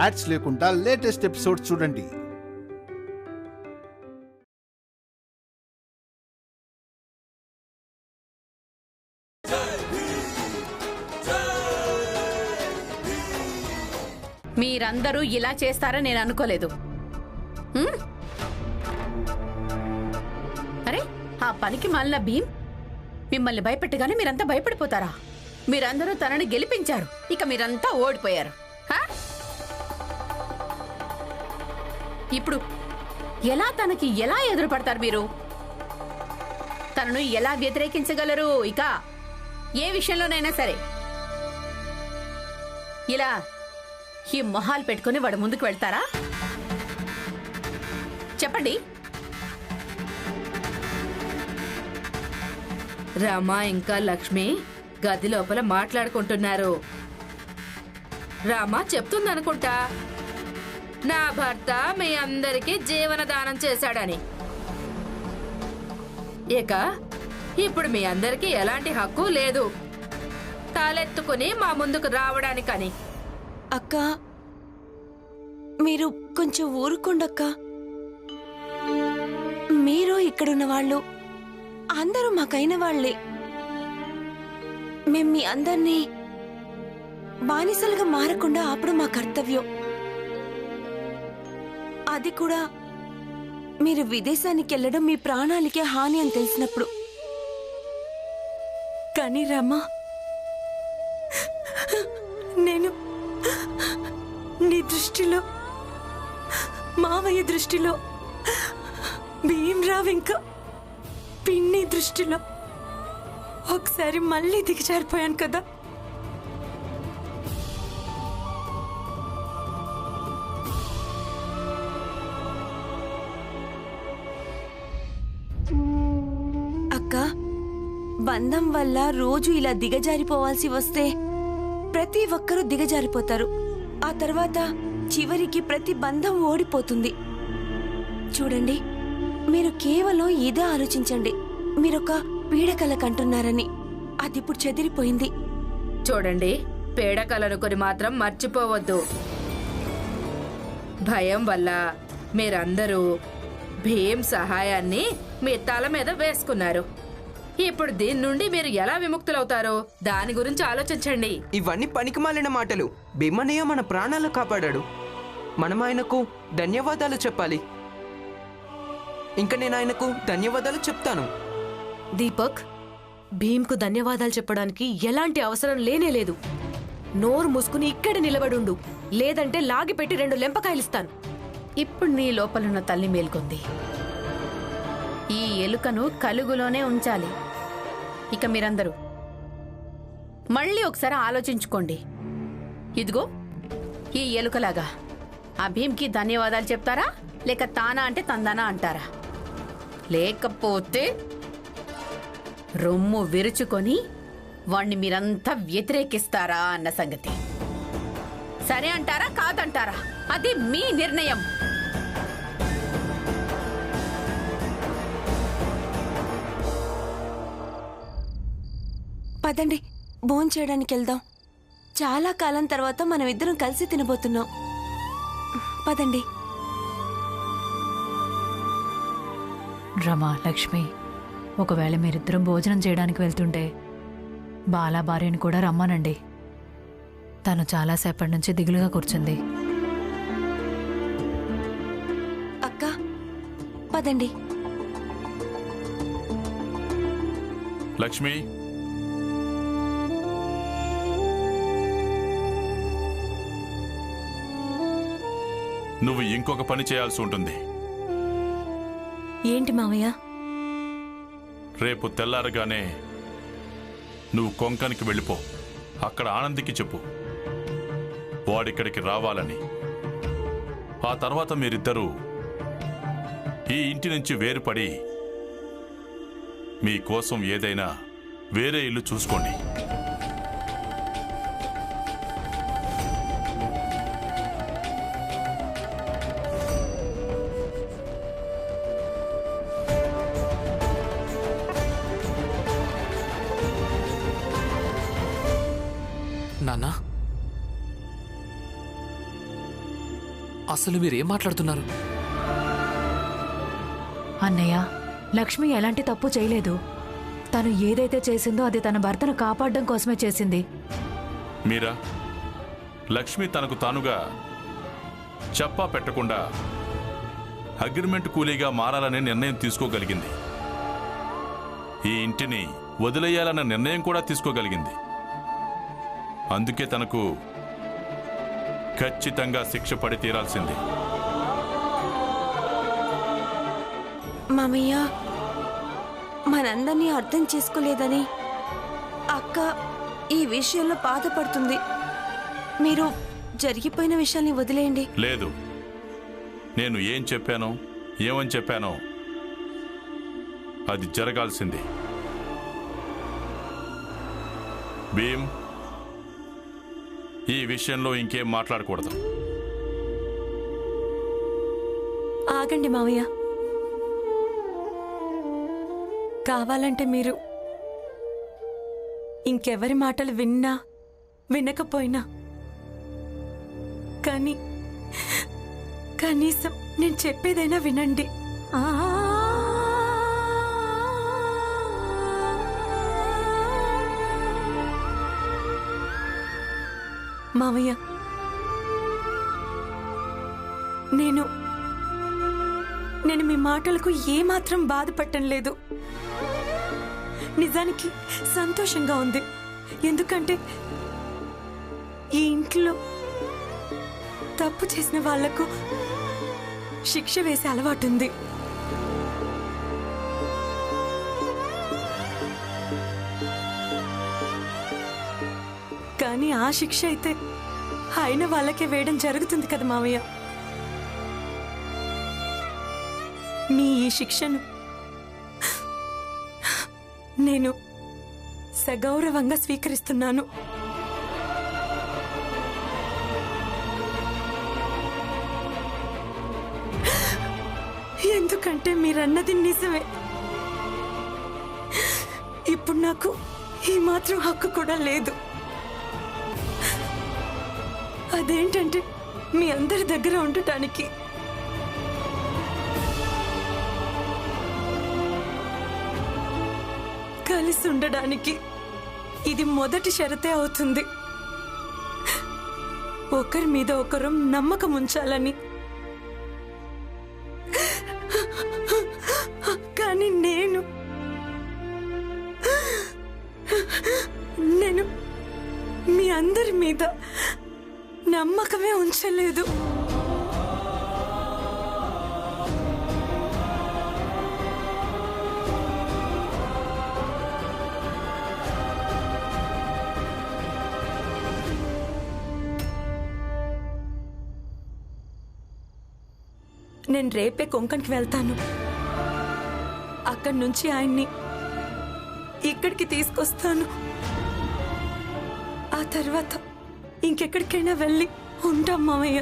Ads లేకుండా latest episodes చూడండి. మీరందరూ ఇలా చేస్తారని నేను అనుకోలేదు. అరే, ఆ పనికి మాలిన భీమ్ మిమ్మల్ని భయపెట్టగానే మీరంతా భయపడిపోతారా? మీరందరూ తనని గెలిపించారు, ఇక మీరంతా ఓడిపోయారు. ఇప్పుడు తనకి ఎలా ఎదురుపడతారు మీరు? తనను ఎలా వ్యతిరేకించగలరు? ఇక ఏ విషయంలోనైనా సరే ఇలా ఈ మొహాలు పెట్టుకుని వాడు ముందుకు వెళ్తారా? చెప్పండి. రామా ఇంకా లక్ష్మి గది లోపల మాట్లాడుకుంటున్నారు. రామా చెప్తుందనుకుంటా, నా భర్త మీ అందరికీ జీవనదానం చేశాడని. ఇక ఇప్పుడు మీ అందరికీ ఎలాంటి హక్కు లేదు తాలెత్తుకుని మా ముందుకు రావడానికని. అక్క, మీరు కొంచెం ఊరుకోండక్క. మీరు ఇక్కడున్న వాళ్ళు అందరూ మాకైన వాళ్లే. మేం మీ అందర్నీ బానిసలుగా మారకుండా ఆపడం మా కర్తవ్యం. అది కూడా మీరు విదేశానికి వెళ్ళడం మీ ప్రాణాలకే హాని అని తెలిసినప్పుడు. కానీ రమ్మా, నేను నీ దృష్టిలో, మావయ్య దృష్టిలో, భీమ్రావ్ ఇంకా పిన్ని దృష్టిలో ఒకసారి మళ్ళీ దిగజారిపోయాను కదా. అక్క, బంధం వల్ల రోజు ఇలా దిగజారిపోవాల్సి వస్తే ప్రతి ఒక్కరూ దిగజారిపోతారు. ఆ తర్వాత చివరికి ప్రతి బంధం ఓడిపోతుంది. చూడండి, మీరు కేవలం ఇదే ఆలోచించండి. మీరొక పీడకలకంటున్నారని. అది ఇప్పుడు చెదిరిపోయింది. చూడండి, పీడకలనుకొని మాత్రం మర్చిపోవద్దు. భయం వల్ల మీరందరూ భీమ్ సహాయాన్ని మీ తల మీద వేసుకున్నారు. ఇప్పుడు దీని నుండి మీరు ఎలా విముక్తులవుతారో దాని గురించి ఆలోచించండి. ఇవన్నీ పనికిమాలిన మాటలు. భీమన్నయ్య మన ప్రాణాలు కాపాడాడు. మనం ఆయనకు ధన్యవాదాలు చెప్పాలి. ఇంకా నేను ఆయనకు ధన్యవాదాలు చెప్తాను. దీపక్, భీమ్కు ధన్యవాదాలు చెప్పడానికి ఎలాంటి అవసరం లేనేలేదు. నోరు మూసుకుని ఇక్కడ నిలబడుండు, లేదంటే లాగిపెట్టి 2 లెంపకాయలిస్తాను. ఇప్పుడు నీ లోపలున్న తల్లి మేల్కొంది. ఈ ఎలుకను కలుగులోనే ఉంచాలి. ఇక మీరందరూ మళ్ళీ ఒకసారి ఆలోచించుకోండి. ఇదిగో ఈ ఎలుకలాగా ఆ భీమ్కి ధన్యవాదాలు చెప్తారా, లేక తానా అంటే తందానా అంటారా? లేకపోతే రొమ్ము విరుచుకొని వాణ్ణి మీరంతా వ్యతిరేకిస్తారా అన్న సంగతి. సరే అంటారా, కాదంటారా? అది మీ నిర్ణయం. పదండి, భోంచేయడానికి వెళ్దాం. చాలా కాలం తర్వాత మనం ఇద్దరం కలిసి తినబోతున్నాం. పదండి. రమా, లక్ష్మి, ఒకవేళ మీరిద్దరం భోజనం చేయడానికి వెళ్తుంటే బాలా భార్యని కూడా రమ్మానండి. తను చాలాసేపటి నుంచి దిగులుగా కూర్చుంది. అక్క, పదండి. లక్ష్మి, నువ్వు ఇంకొక పని చేయాల్సి ఉంటుంది. ఏంటి మావయ్య? రేపు తెల్లారగానే నువ్వు కొంకనికి వెళ్ళిపో. అక్కడ ఆనందికి చెప్పు వాడిక్కడికి రావాలని. ఆ తర్వాత మీరిద్దరూ ఈ ఇంటి నుంచి వేరుపడి మీకోసం ఏదైనా వేరే ఇల్లు చూసుకోండి. నాన్నా, అసలు మీరేం మాట్లాడుతున్నారు? అన్నయ్య, లక్ష్మి ఎలాంటి తప్పు చేయలేదు. తను ఏదైతే చేసిందో అది తన భర్తను కాపాడడం కోసమే చేసింది. మీరా, లక్ష్మి తనకు తానుగా చెప్పా పెట్టకుండా అగ్రిమెంట్ కూలీగా మారాలనే నిర్ణయం తీసుకోగలిగింది. ఈ ఇంటిని వదిలేయాలన్న నిర్ణయం కూడా తీసుకోగలిగింది. అందుకే తనకు ఖచ్చితంగా శిక్ష పడి తీరాల్సింది. మామయ్య, మనందరినీ అర్థం చేసుకోలేదని అక్క ఈ విషయంలో బాధపడుతుంది. మీరు జరిగిపోయిన విషయాల్ని వదిలేయండి. లేదు, నేను ఏం చెప్పానో ఏమని చెప్పానో అది జరగాల్సింది. భీమ్, ఈ విషయంలో ఇంకేం మాట్లాడకూడదు. ఆగండి మామయ్య. కావాలంటే మీరు ఇంకెవరి మాటలు విన్నా వినకపోయినా కానీ కనీసం నేను చెప్పేదైనా వినండి. మామయ్య, నేను మీ మాటలకు ఏమాత్రం బాధపడటం లేదు. నిజానికి సంతోషంగా ఉంది. ఎందుకంటే ఈ ఇంట్లో తప్పు చేసిన వాళ్లకు శిక్ష వేసే అలవాటుంది. కానీ ఆ శిక్ష అయితే అయిన వాళ్ళకే వేయడం జరుగుతుంది కదా మావయ్య. మీ ఈ శిక్షను నేను సగౌరవంగా స్వీకరిస్తున్నాను. ఎందుకంటే మీరన్నది నిజమే. ఇప్పుడు నాకు ఈ మాత్రం హక్కు కూడా లేదు. అదేంటంటే మీ అందరి దగ్గర ఉండటానికి. కలిసి ఉండడానికి ఇది మొదటి షరతే అవుతుంది. ఒకరి మీద ఒకరు నమ్మకం ఉంచాలని. కానీ నేను మీ అందరి మీద నమ్మకమే ఉంచలేదు. నేను రేపే కొంకణ్కి వెళ్తాను. అక్కడి నుంచి ఆయన్ని ఇక్కడికి తీసుకొస్తాను. ఆ తర్వాత ఇంకెక్కడికైనా వెళ్ళి ఉంటాం మామయ్య.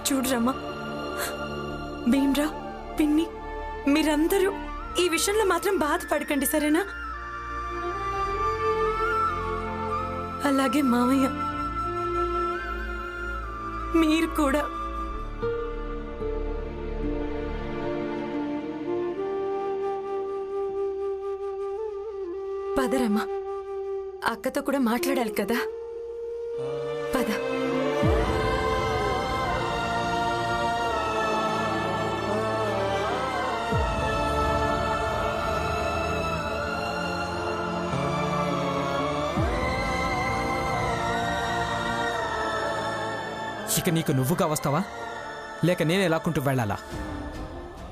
చూడరమ్మా, భీమ్రా, పిన్ని, మీరందరూ ఈ విషయంలో మాత్రం బాధపడకండి, సరేనా? అలాగే మామయ్య, మీరు కూడా. పదరమ్మా, అక్కతో కూడా మాట్లాడాలి కదా. పద. ఇక నీకు నువ్వుగా వస్తావా, లేక నేనే లాక్కుంటూ వెళ్ళాలా?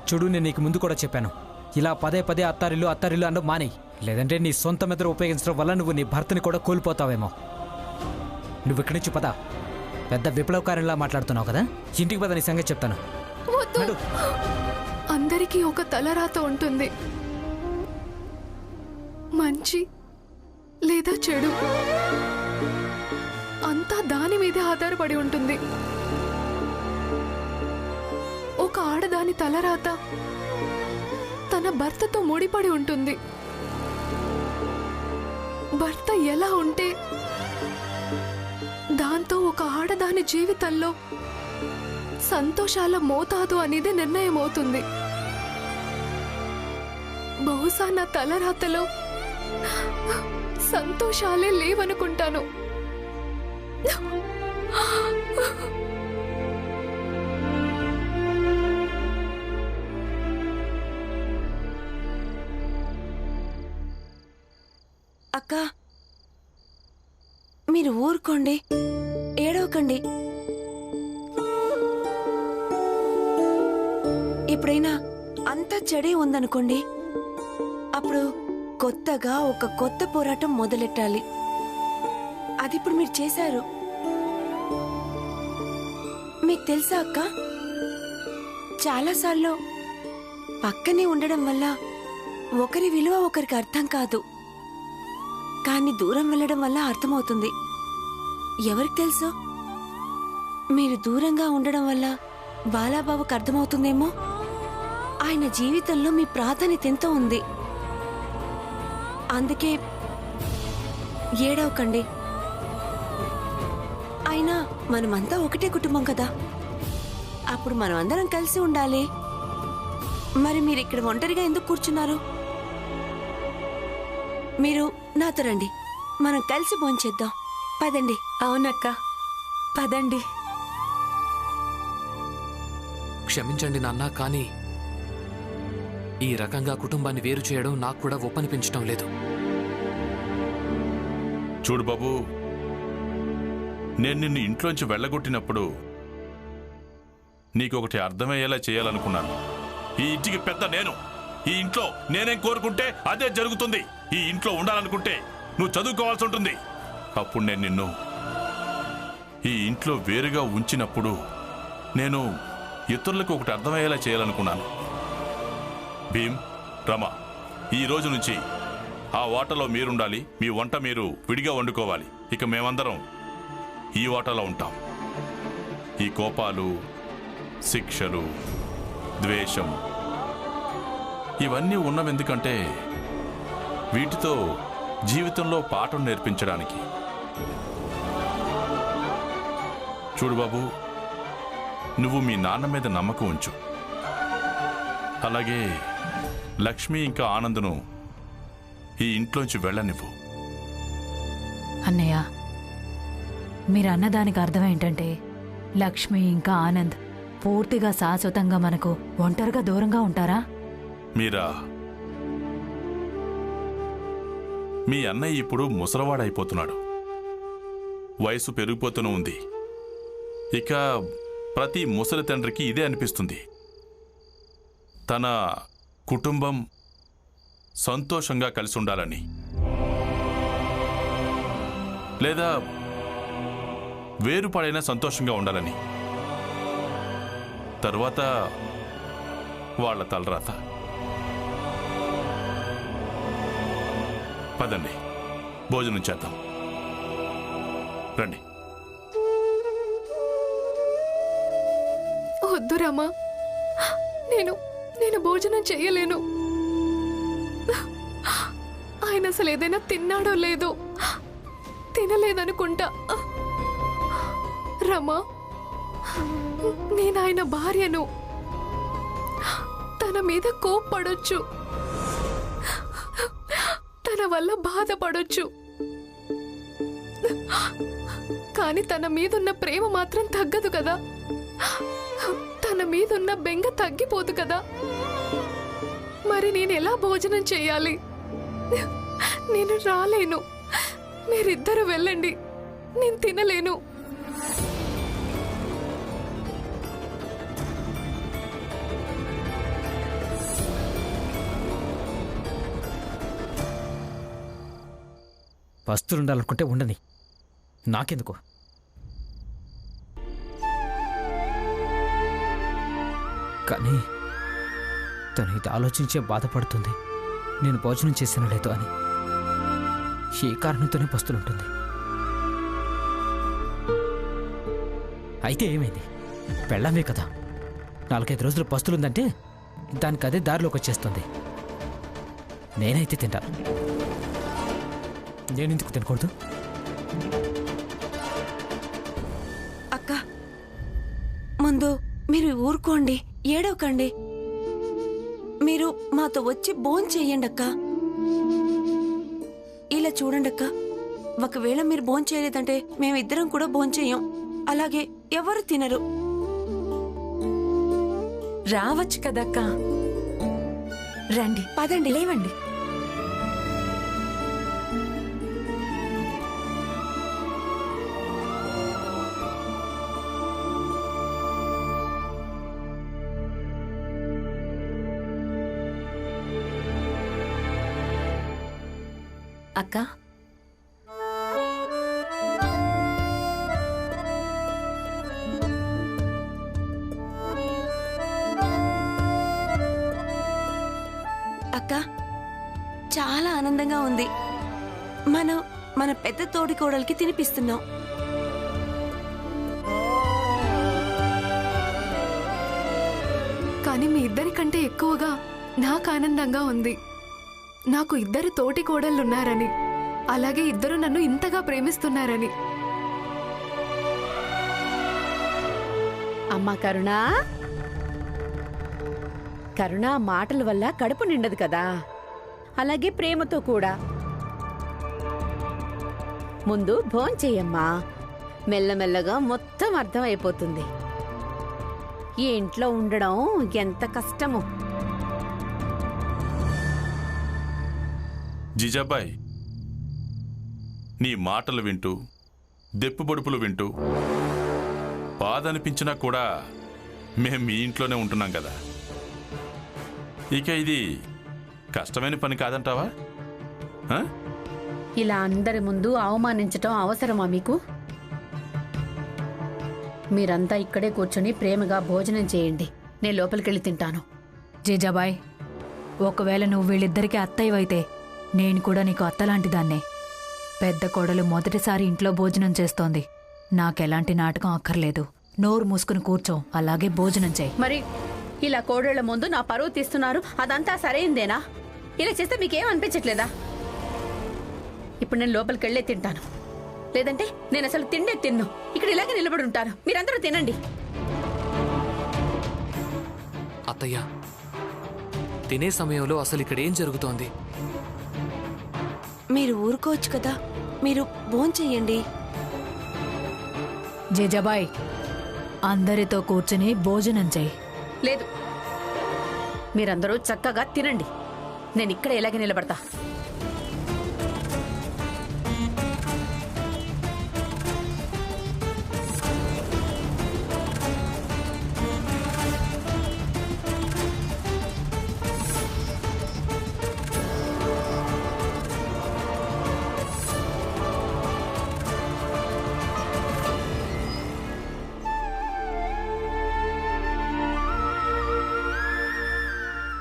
చూడు, నేను నీకు ముందు కూడా చెప్పాను, ఇలా పదే పదే అత్తారిల్లు అత్తారిల్లు అన్న మానేయి. లేదంటే నీ సొంత మెదడు ఉపయోగించడం వల్ల నువ్వు నీ భర్తని కూడా కోల్పోతావేమో. నువ్వు ఇక్కడి నుంచి పద. పెద్ద విప్లవకారంలా మాట్లాడుతున్నావు కదా, ఇంటికి పద, నీ సంగతి చెప్తాను. అందరికీ ఒక తలరాత ఉంటుంది, మంచి లేదా చెడు, అంతా దాని మీదే ఆధారపడి ఉంటుంది. ఒక ఆడదాని తలరాత తన భర్తతో ముడిపడి ఉంటుంది. భర్త ఎలా ఉంటే దాంతో ఒక ఆడదాని జీవితంలో సంతోషాల మోతాదు అనేది నిర్ణయం అవుతుంది. బహుశా నా తలరాతలో సంతోషాలే లేవనుకుంటాను. అక్క, మీరు ఊరుకోండి, ఏడవకండి. ఎప్పుడైనా అంతా చెడే ఉందనుకోండి, అప్పుడు కొత్తగా ఒక కొత్త పోరాటం మొదలెట్టాలి. అది ఇప్పుడు మీరు చేశారు. మీకు తెలుసా అక్క, చాలాసార్లు పక్కనే ఉండడం వల్ల ఒకరి విలువ ఒకరికి అర్థం కాదు, కానీ దూరం వెళ్ళడం వల్ల అర్థమవుతుంది. ఎవరికి తెలుసు, మీరు దూరంగా ఉండడం వల్ల బాలాబాబుకు అర్థమవుతుందేమో. ఆయన జీవితంలో మీ ప్రాధాన్యత ఎంతో ఉంది. అందుకే ఏడవకండి. అయినా మనమంతా ఒకటే కుటుంబం కదా, అప్పుడు మనం అందరం కలిసి ఉండాలి. మరి మీరు ఇక్కడ ఒంటరిగా ఎందుకు కూర్చున్నారు? మీరు నాతో రండి, మనం కలిసి భోంచేద్దాం. పదండి. అవునక్క, పదండి. క్షమించండి నాన్న, కానీ ఈ రకంగా కుటుంబాన్ని వేరు చేయడం నాకు కూడా ఒప్పనిపించడం లేదు. చూడు బాబు, నేను నిన్ను ఇంట్లోంచి వెళ్ళగొట్టినప్పుడు నీకొకటి అర్థమయ్యేలా చేయాలనుకున్నాను. ఈ ఇంటికి పెద్ద నేను. ఈ ఇంట్లో నేనేం కోరుకుంటే అదే జరుగుతుంది. ఈ ఇంట్లో ఉండాలనుకుంటే నువ్వు చదువుకోవాల్సి ఉంటుంది. అప్పుడు నేను నిన్ను ఈ ఇంట్లో వేరుగా ఉంచినప్పుడు నేను ఇతరులకు ఒకటి అర్థమయ్యేలా చేయాలనుకున్నాను. భీమ్, రమ, ఈ రోజు నుంచి ఆ వాటలో మీరుండాలి. మీ వంట మీరు విడిగా వండుకోవాలి. ఇక మేమందరం ఈ వాటలో ఉంటాం. ఈ కోపాలు, శిక్షలు, ద్వేషం ఇవన్నీ ఉన్నవెందుకంటే వీటితో జీవితంలో పాఠం నేర్పించడానికి. చూడు బాబు, నువ్వు మీ నాన్న మీద నమ్మకం ఉంచు. అలాగే లక్ష్మి ఇంకా ఆనందను ఈ ఇంట్లోంచి వెళ్ళనివ్వు. అన్నయ్య, మీరు అన్నదానికి అర్థం ఏంటంటే లక్ష్మి ఇంకా ఆనంద్ పూర్తిగా శాశ్వతంగా మనకు ఒంటరిగా దూరంగా ఉంటారా? మీరా, మీ అన్నయ్య ఇప్పుడు ముసలవాడైపోతున్నాడు. వయసు పెరిగిపోతూనే ఉంది. ఇక ప్రతి ముసలి తండ్రికి ఇదే అనిపిస్తుంది. తన కుటుంబం సంతోషంగా కలిసి ఉండాలని, లేదా వేరుపడైనా సంతోషంగా ఉండాలని. తరువాత వాళ్ళ తలరాత. పదండి, భోజనం చేద్దాం. రండి. వద్దు రామా, నేను భోజనం చెయ్యలేను. ఆయన అసలు ఏదైనా తిన్నాడో లేదో, తినలేదనుకుంటా. రమా, నేను ఆయన భార్యను. తన మీద కోప్పడొచ్చు, తన వల్ల బాధపడొచ్చు, కానీ తన మీదున్న ప్రేమ మాత్రం తగ్గదు కదా. తన మీదున్న బెంగ తగ్గిపోదు కదా. మరి నేను ఎలా భోజనం చేయాలి? నేను రాలేను. మీరిద్దరు వెళ్ళండి, నేను తినలేను. పస్తులుండాలనుకుంటే ఉండని, నాకెందుకు? కానీ తను ఇది ఆలోచించే బాధపడుతుంది, నేను భోజనం చేసిన లేదు అని. ఏ కారణంతోనే పస్తులుంటుంది. అయితే ఏమైంది? పెళ్ళామే కదా. 4-5 రోజులు పస్తులుందంటే దానికి అదే దారిలోకి వచ్చేస్తుంది. నేనైతే తింటాను. నేనెందుకు తినకూడదు? అక్క, ముందు మీరు ఊరుకోండి, ఏడవకండి. మీరు మాతో వచ్చి భోంచెయ్యండి అక్క. ఇలా చూడండి అక్క, ఒకవేళ మీరు భోంచేయలేదంటే మేమిద్దరం కూడా భోంచెయ్యం. అలాగే ఎవరు తినరు. రావచ్చు కదక్క. రండి, పదండి. లేవండి. అక్క, అక్క, చాలా ఆనందంగా ఉంది. మనం మన పెద్ద తోడి కోడలికి తినిపిస్తున్నాం. కానీ మీ ఇద్దరికంటే ఎక్కువగా నాకు ఆనందంగా ఉంది. నాకు ఇద్దరు తోటి కోడళ్ళున్నారని, అలాగే ఇద్దరు నన్ను ఇంతగా ప్రేమిస్తున్నారని. అమ్మా కరుణ, కరుణ మాటల వల్ల కడుపు నిండదు కదా, అలాగే ప్రేమతో కూడా. ముందు భోంచెయ్యమ్మా, మెల్లమెల్లగా మొత్తం అర్థమైపోతుంది ఈ ఇంట్లో ఉండడం ఎంత కష్టమో. జీజాబాయ్, నీ మాటలు వింటూ దెప్పు బడుపులు వింటూ బాధ అనిపించినా కూడా మేం మీ ఇంట్లోనే ఉంటున్నాం కదా. ఇక ఇది కష్టమైన పని కాదంటావా? ఇలా అందరి ముందు అవమానించటం అవసరమా మీకు? మీరంతా ఇక్కడే కూర్చొని ప్రేమగా భోజనం చేయండి, నేను లోపలికెళ్ళి తింటాను. జీజాబాయ్, ఒకవేళ నువ్వు వీళ్ళిద్దరికీ అత్తయ్యవైతే నేను కూడా నీకు అత్తలాంటి దాన్నే. పెద్ద కోడలు మొదటిసారి ఇంట్లో భోజనం చేస్తోంది. నాకెలాంటి నాటకం అక్కర్లేదు. నోరు మూసుకుని కూర్చో, అలాగే భోజనం చేయి. మరి ఇలా కోడళ్ల ముందు నా పరువు తీస్తున్నారు, అదంతా సరైందేనా? ఇలా చేస్తే మీకేం అనిపించట్లేదా? ఇప్పుడు నేను లోపలికెళ్ళే తింటాను, లేదంటే నేను అసలు తిండే తిన్ను. ఇక్కడ ఇలాగే నిలబడి ఉంటాను, మీరందరూ తినండి. అత్తయ్య, తినే సమయంలో అసలు ఇక్కడ ఏం జరుగుతోంది? మీరు ఊరుకోవచ్చు కదా, మీరు భోంచెయ్యండి. జీజాబాయ్, అందరితో కూర్చుని భోజనం చేయి. లేదు, మీరందరూ చక్కగా తినండి, నేను ఇక్కడ ఇలాగే నిలబడతా.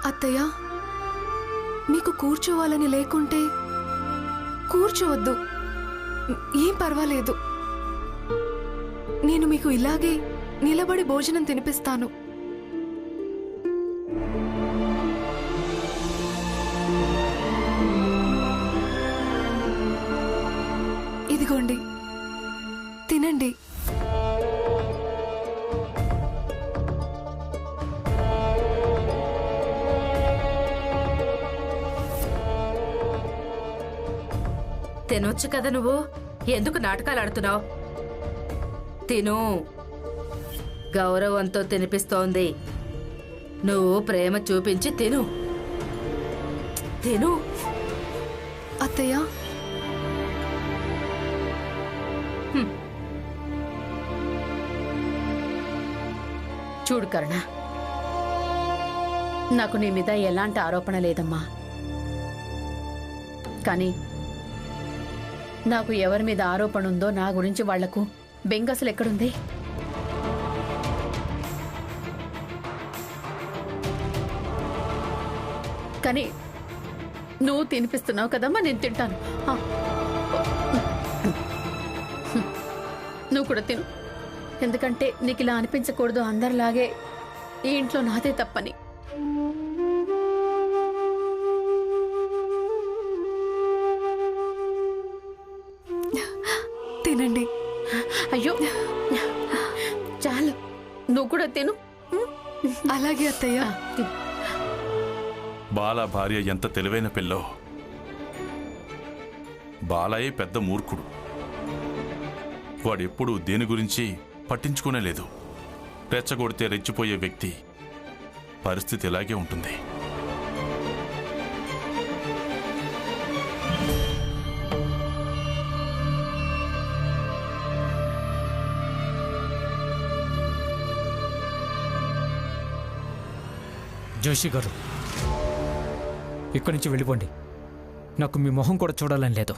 అత్తయ్య, మీకు కూర్చోవాలని లేకుంటే కూర్చోవద్దు, ఏం పర్వాలేదు. నేను మీకు ఇలాగే నిలబడి భోజనం తినిపిస్తాను. ఇదిగోండి, తినండి. తినొచ్చు కదా, నువ్వు ఎందుకు నాటకాలు ఆడుతున్నావు? తిను, గౌరవంతో తినిపిస్తోంది. నువ్వు ప్రేమ చూపించి తిను. తిను. అత్తయ్య, చూడు కరుణ, నాకు నీ మీద ఎలాంటి ఆరోపణ లేదమ్మా. కానీ నాకు ఎవరి మీద ఆరోపణ ఉందో నా గురించి వాళ్లకు బెంగసలు ఎక్కడుంది? కానీ నువ్వు తినిపిస్తున్నావు కదమ్మా, నేను తింటాను. నువ్వు కూడా తిను, ఎందుకంటే నీకు ఇలా అనిపించకూడదు అందరిలాగే ఈ ఇంట్లో నాదే తప్పని. తినండి. అయ్యో చాలు, నువ్వు కూడా తిను. అలాగే అత్తయ్య. బాల భార్య ఎంత తెలివైన పిల్లో. బాలయ్య పెద్ద మూర్ఖుడు. వాడెప్పుడూ దేని గురించి పట్టించుకునే లేదు. రెచ్చగొడితే రెచ్చిపోయే వ్యక్తి పరిస్థితి ఇలాగే ఉంటుంది. జోషి గారు, ఇక్కడి నుంచి వెళ్ళిపోండి. నాకు మీ మొహం కూడా చూడాలని లేదు.